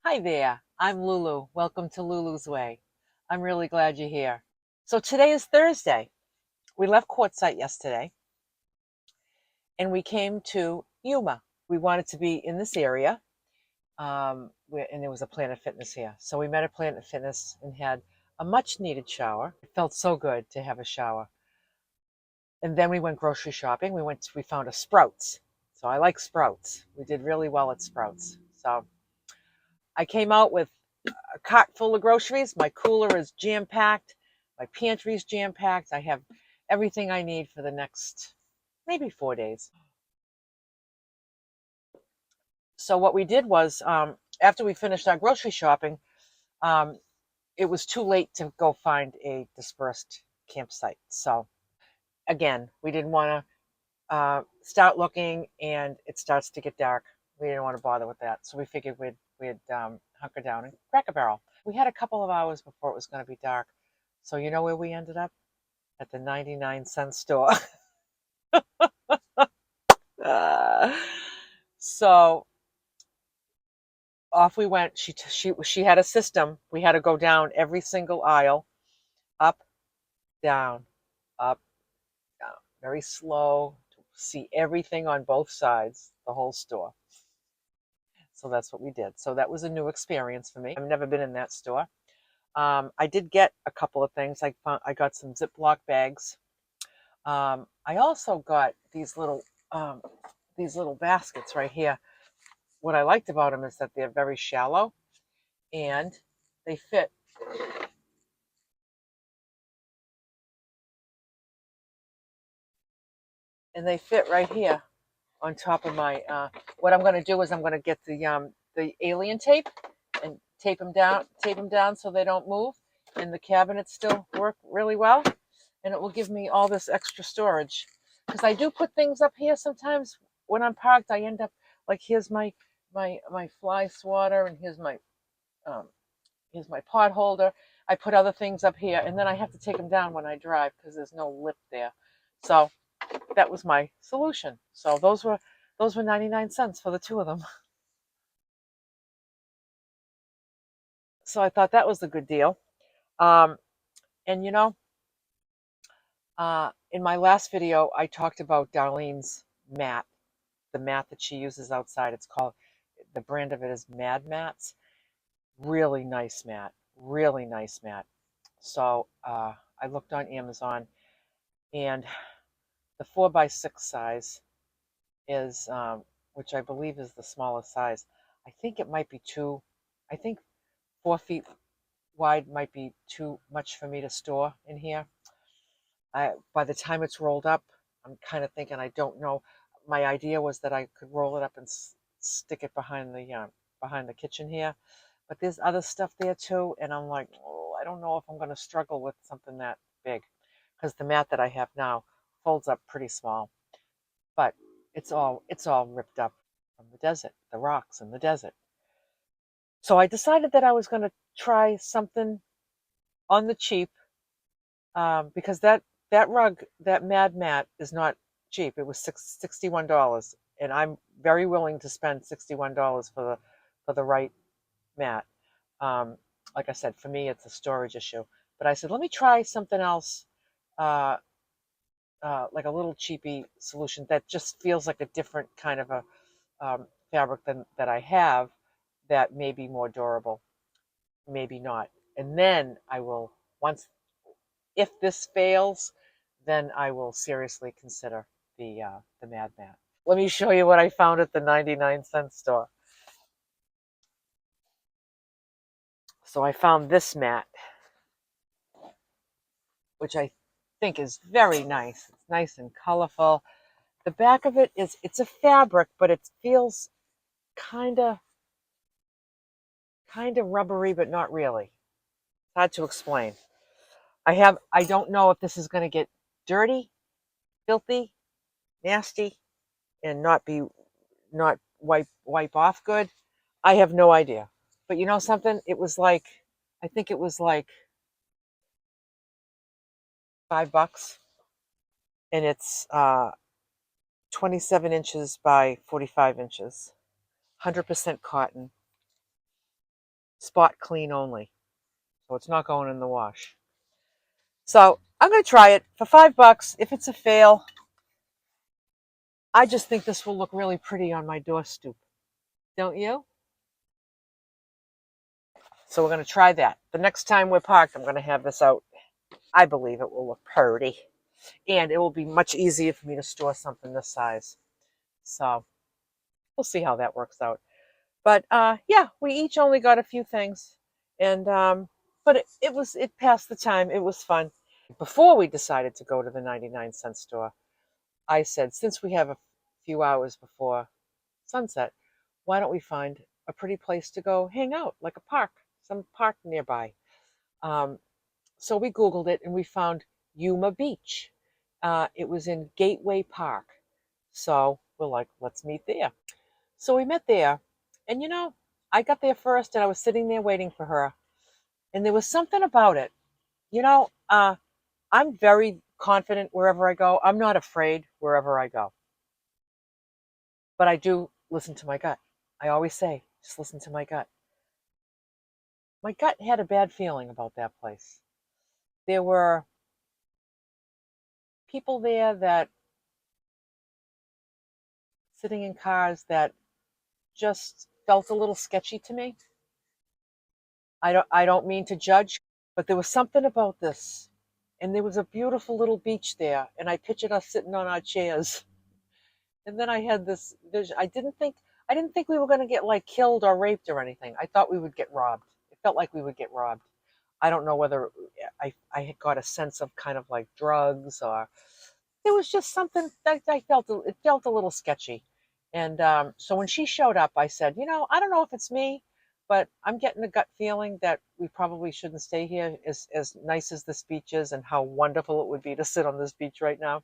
Hi there, I'm Lulu. Welcome to Lulu's Way. I'm really glad you're here. So today is Thursday. We left Quartzsite yesterday and we came to Yuma. We wanted to be in this area, and there was a Planet Fitness here. So we met at Planet Fitness and had a much needed shower. It felt so good to have a shower. And then we went grocery shopping. We found a Sprouts. So I like Sprouts. We did really well at Sprouts. So I came out with a cart full of groceries. My cooler is jam packed. My pantry is jam packed. I have everything I need for the next maybe 4 days. So what we did was, after we finished our grocery shopping, um, it was too late to go find a dispersed campsite. So again, we didn't want to start looking, and it starts to get dark. We didn't want to bother with that, so we figured we'd hunker down and crack a barrel. We had a couple of hours before it was going to be dark, so you know where we ended up? At the 99-cent store. Uh, so off we went. She had a system. We had to go down every single aisle, up, down, up, down, very slow to see everything on both sides, the whole store. So that's what we did. So that was a new experience for me. I've never been in that store. I did get a couple of things. I got some Ziploc bags. I also got these little baskets right here. What I liked about them is that they're very shallow and they fit. And they fit right here on top of my. What I'm going to do is I'm going to get the alien tape and tape them down so they don't move, and the cabinets still work really well, and it will give me all this extra storage. Because I do put things up here sometimes when I'm parked. I end up like here's my fly swatter, and um, here's my pot holder. I put other things up here, and then I have to take them down when I drive because there's no lip there. So that was my solution. So those were 99 cents for the two of them. So I thought that was a good deal. Um, and in my last video, I talked about Darlene's mat, the mat that she uses outside. It's called, the brand of it is Mad Mats. Really nice mat, really nice mat. So I looked on Amazon, and the 4x6 size is, which I believe is the smallest size. I think it might be too, I think 4 feet wide might be too much for me to store in here. By the time it's rolled up, I'm kind of thinking, I don't know. My idea was that I could roll it up and stick it behind the kitchen here, but there's other stuff there too, and I'm like, oh, I don't know if I'm going to struggle with something that big, because the mat that I have now folds up pretty small, but it's all ripped up from the desert, the rocks in the desert. So I decided that I was going to try something on the cheap, because that rug, that Mad Mat, is not cheap. It was $61, and I'm very willing to spend $61 for the right mat. Um, like I said, for me, it's a storage issue. But I said, let me try something else, uh, like a little cheapy solution that just feels like a different kind of a fabric than that I have, that may be more durable, maybe not. And then I will, once, if this fails, then I will seriously consider the Mad Mat. Let me show you what I found at the 99-cent store. So I found this mat, which I think is very nice. It's nice and colorful. The back of it it's a fabric, but it feels kind of rubbery, but not really. It's hard to explain. I don't know if this is going to get dirty, filthy, nasty, and not wipe off good. I have no idea. But you know something? It was like, I think it was like $5, and it's 27 inches by 45 inches, 100% cotton. spot clean only. So it's not going in the wash. So I'm going to try it for $5. If it's a fail, I just think this will look really pretty on my door stoop. Don't you? So we're going to try that. The next time we're parked, I'm going to have this out. I believe it will look pretty. And it will be much easier for me to store something this size. So we'll see how that works out. But yeah, we each only got a few things. And but it passed the time. It was fun. Before we decided to go to the 99-cent store, I said, since we have a few hours before sunset, why don't we find a pretty place to go hang out, like a park, some park nearby? Um, so we Googled it and we found Yuma Beach. It was in Gateway Park. So we're like, let's meet there. So we met there. And I got there first and I was sitting there waiting for her. And there was something about it. I'm very confident wherever I go. I'm not afraid wherever I go. But I do listen to my gut. I always say, just listen to my gut. My gut had a bad feeling about that place. There were people there that sitting in cars that just felt a little sketchy to me. I don't mean to judge, but there was something about this. And there was a beautiful little beach there, and I pictured us sitting on our chairs. And then I had this vision. I didn't think we were going to get like killed or raped or anything. I thought we would get robbed. It felt like we would get robbed. I don't know whether I had got a sense of kind of like drugs, or it was just something that I felt. It felt a little sketchy. And so when she showed up, I said, I don't know if it's me, but I'm getting a gut feeling that we probably shouldn't stay here. As nice as this beach is, and how wonderful it would be to sit on this beach right now.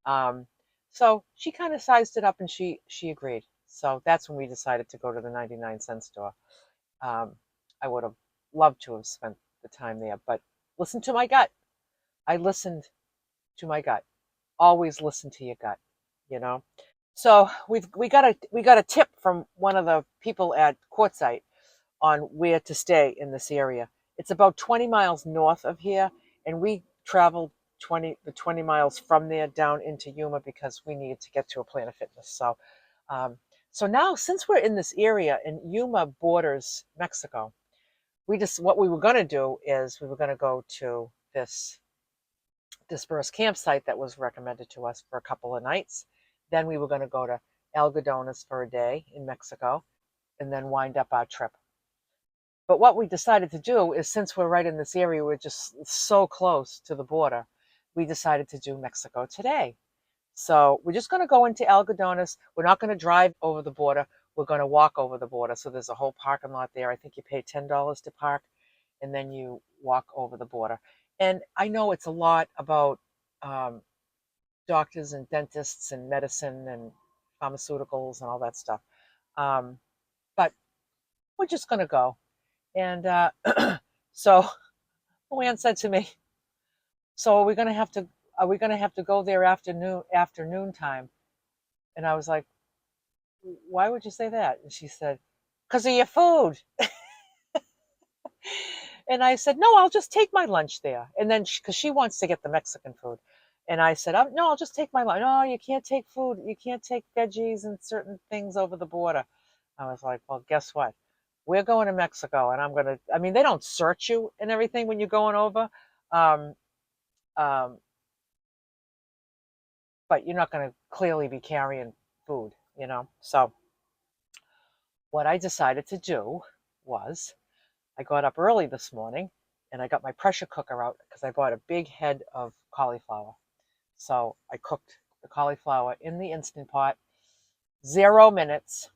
Um, so she kind of sized it up, and she agreed. So that's when we decided to go to the 99-cent store. Um, I would have loved to have spent the time there, but listen to my gut. I listened to my gut. Always listen to your gut. So we got a tip from one of the people at Quartzite on where to stay in this area. It's about 20 miles north of here, and we traveled 20 miles from there down into Yuma because we needed to get to a Planet Fitness. Um, so now, since we're in this area, and Yuma borders Mexico, what we were going to do is we were going to go to this dispersed campsite that was recommended to us for a couple of nights. Then we were going to go to Algodones for a day in Mexico, and then wind up our trip. But what we decided to do is, since we're right in this area, we're just so close to the border, we decided to do Mexico today. So we're just going to go into Algodones. We're not going to drive over the border. We're going to walk over the border. So there's a whole parking lot there. I think you pay $10 to park, and then you walk over the border. And I know it's a lot about um, doctors and dentists and medicine and pharmaceuticals and all that stuff. But we're just going to go. And so Luann said to me, "So are we going to have to go there afternoon time?" And I was like, "Why would you say that?" And she said, "Because of your food." And I said, "No, I'll just take my lunch there." And then because she wants to get the Mexican food. And I said, "No, I'll just take my lunch." "No, you can't take food. You can't take veggies and certain things over the border." I was like, "Well, guess what? We're going to Mexico, and I mean, they don't search you and everything when you're going over. Um, um, but you're not going to clearly be carrying food. So what I decided to do was I got up early this morning and I got my pressure cooker out because I bought a big head of cauliflower. So I cooked the cauliflower in the Instant Pot, 0 minutes,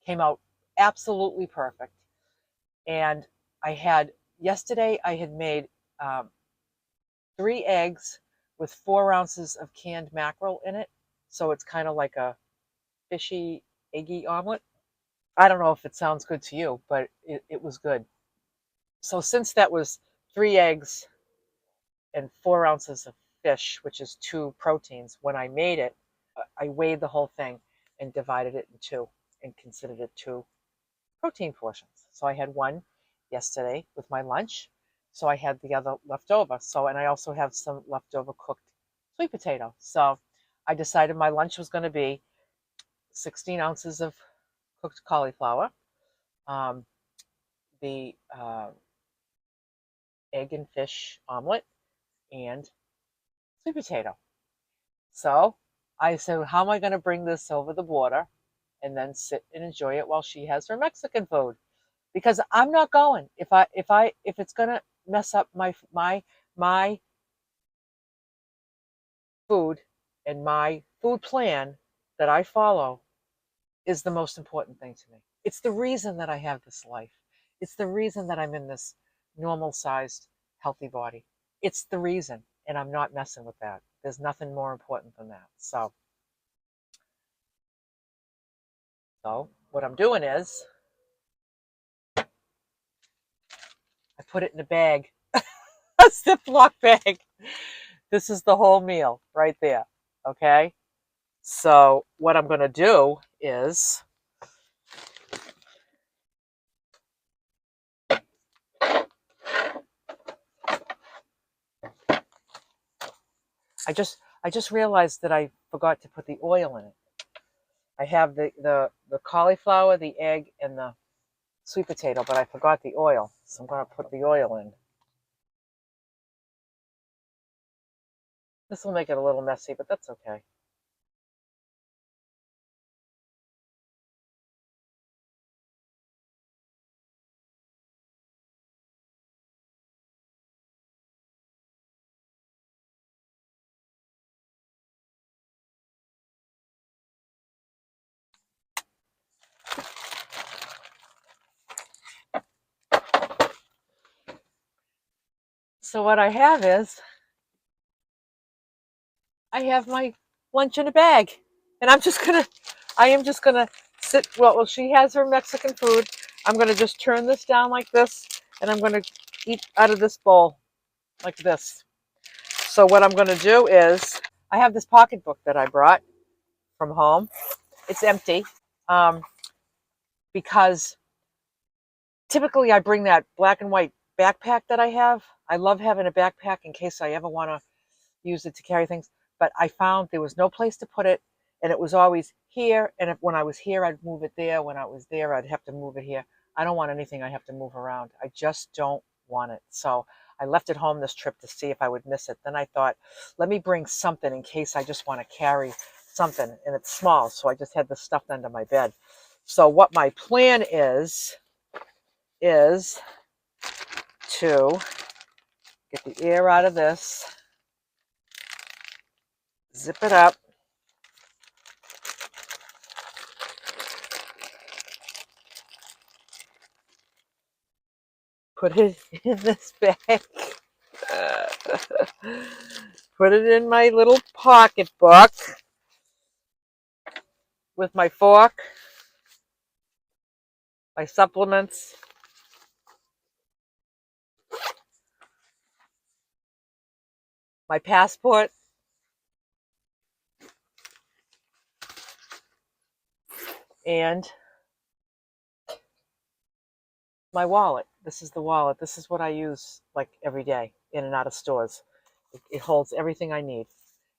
came out absolutely perfect. And yesterday I had made 3 eggs with 4 ounces of canned mackerel in it. So it's kind of like a fishy, eggy omelet. I don't know if it sounds good to you, but it was good. So since that was 3 eggs and 4 ounces of fish, which is 2 proteins, when I made it, I weighed the whole thing and divided it in two and considered it 2 protein portions. So I had one yesterday with my lunch. So I had the other left over. So, and I also have some leftover cooked sweet potato. So I decided my lunch was going to be 16 ounces of cooked cauliflower, um, the egg and fish omelet, and sweet potato. So I said, how am I going to bring this over the border and then sit and enjoy it while she has her Mexican food? Because I'm not going. If it's going to mess up my food, and my food plan that I follow is the most important thing to me. It's the reason that I have this life. It's the reason that I'm in this normal sized, healthy body. It's the reason. And I'm not messing with that. There's nothing more important than that. So what I'm doing is I put it in a bag, a Ziploc bag. This is the whole meal right there. Okay. So what I'm going to do is I just realized that I forgot to put the oil in it. I have the cauliflower, the egg, and the sweet potato, but I forgot the oil. So I'm going to put the oil in. This will make it a little messy, but that's okay. So what I have is I have my lunch in a bag, and I am just gonna sit. Well, she has her Mexican food. I'm gonna just turn this down like this, and I'm gonna eat out of this bowl like this. So what I'm gonna do is I have this pocketbook that I brought from home. It's empty, um, because typically I bring that black and white backpack that I have. I love having a backpack in case I ever want to use it to carry things. But I found there was no place to put it, and it was always here. And when I was here, I'd move it there. When I was there, I'd have to move it here. I don't want anything I have to move around. I just don't want it. So I left it home this trip to see if I would miss it. Then I thought, let me bring something in case I just want to carry something, and it's small. So I just had this stuffed under my bed. So what my plan is to get the air out of this, zip it up, put it in this bag, put it in my little pocketbook with my fork, my supplements, my passport, and my wallet. This is the wallet. This is what I use like every day in and out of stores. It holds everything I need.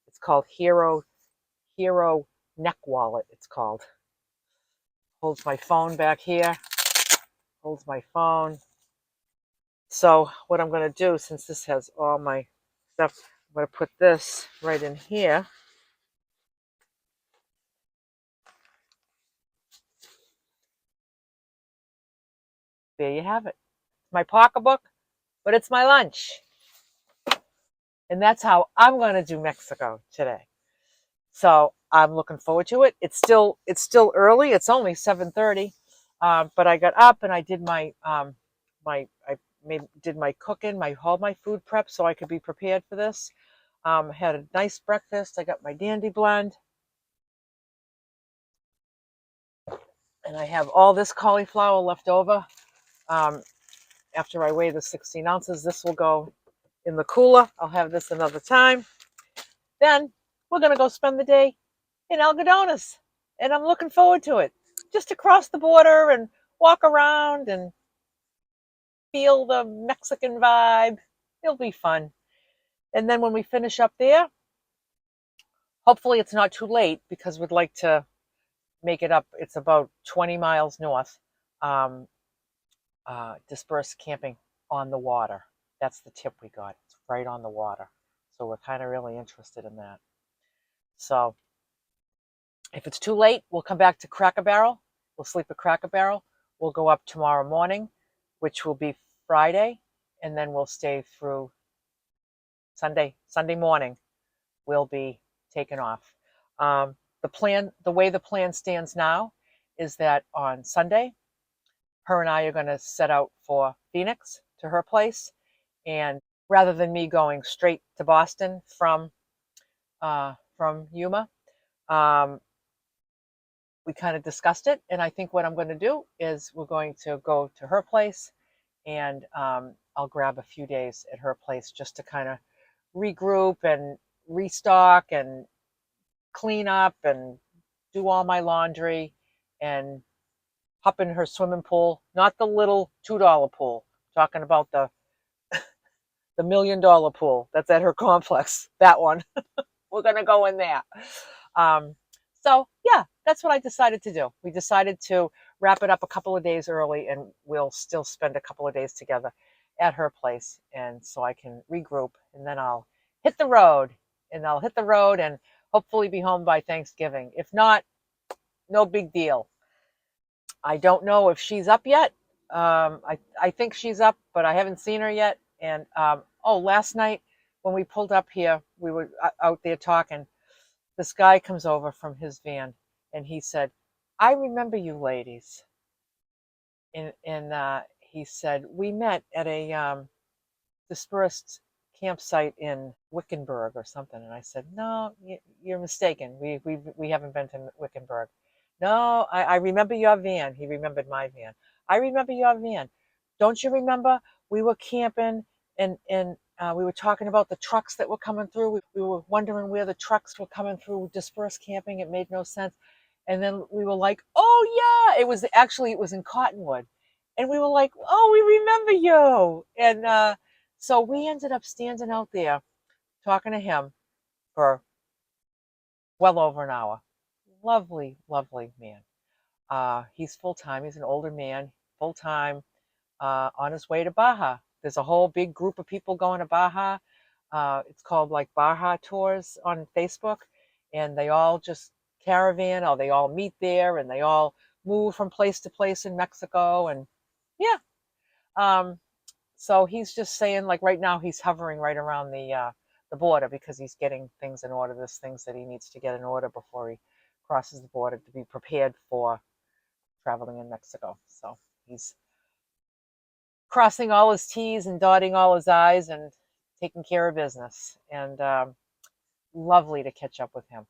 It's called Hero Neck Wallet. It's called. Holds my phone back here. Holds my phone. So what I'm going to do, since this has all my stuff, I'm going to put this right in here. There you have it. It's my pocketbook, but it's my lunch. And that's how I'm going to do Mexico today. So I'm looking forward to it. It's still early. It's only 7:30, but I got up and I did did my cooking, all my food prep, so I could be prepared for this. Had a nice breakfast. I got my dandy blend, and I have all this cauliflower left over. Um, After I weigh the 16 ounces, this will go in the cooler. I'll have this another time. Then we're going to go spend the day in Algodones, and I'm looking forward to it. Just to cross the border and walk around and feel the Mexican vibe. It'll be fun. And then when we finish up there, hopefully it's not too late because we'd like to make it up. It's about 20 miles north. Um, dispersed camping on the water. That's the tip we got. It's right on the water. So we're kind of really interested in that. So if it's too late, we'll come back to Cracker Barrel. We'll sleep at Cracker Barrel. We'll go up tomorrow morning, which will be Friday, and then we'll stay through Sunday. Sunday morning, we'll be taken off. The way the plan stands now is that on Sunday, her and I are going to set out for Phoenix to her place, and rather than me going straight to Boston from Yuma, we kind of discussed it, and I think what I'm going to do is we're going to go to her place, and I'll grab a few days at her place just to kind of regroup and restock and clean up and do all my laundry and hop in her swimming pool, not the little $2 pool, talking about the $1 million pool that's at her complex. That one. We're going to go in there. So yeah, that's what I decided to do. We decided to wrap it up a couple of days early, and we'll still spend a couple of days together at her place, and so I can regroup, and then I'll hit the road, and hopefully be home by Thanksgiving. If not, no big deal. I don't know if she's up yet. I think she's up, but I haven't seen her yet. And last night when we pulled up here, we were out there talking. This guy comes over from his van, and he said, "I remember you ladies." And he said, "We met at a dispersed campsite in Wickenburg or something." And I said, "No, you're mistaken. We haven't been to Wickenburg." "No, I remember your van." He remembered my van. "I remember your van. Don't you remember? We were camping, and we were talking about the trucks that were coming through. We were wondering where the trucks were coming through, dispersed camping. It made no sense. And then we were like, oh yeah, it was in Cottonwood. And we were like, oh, we remember you." And so we ended up standing out there talking to him for well over an hour. Lovely, lovely man. He's full time. He's an older man, full time, on his way to Baja. There's a whole big group of people going to Baja. It's called like Baja Tours on Facebook, and they all just caravan, or they all meet there, and they all move from place to place in Mexico. And yeah, um, so he's just saying, like right now, he's hovering right around the border because he's getting things in order. There's things that he needs to get in order before he crosses the border to be prepared for traveling in Mexico. So he's crossing all his T's and dotting all his I's and taking care of business. And lovely to catch up with him.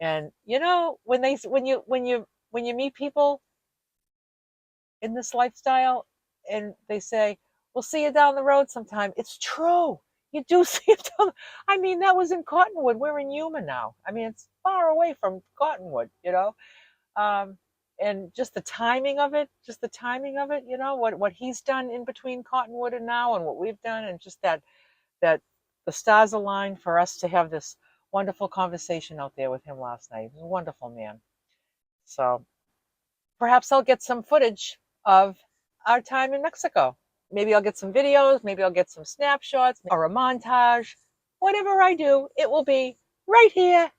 And you know, when you meet people in this lifestyle, and they say, "We'll see you down the road sometime." It's true. You do see it down. I mean, that was in Cottonwood. We're in Yuma now. I mean, it's far away from Cottonwood, you know. Um, and just the timing of it, you know, what he's done in between Cottonwood and now, and what we've done, and just that the stars aligned for us to have this wonderful conversation out there with him last night. He was a wonderful man. So perhaps I'll get some footage of our time in Mexico. Maybe I'll get some videos, maybe I'll get some snapshots or a montage. Whatever I do, it will be right here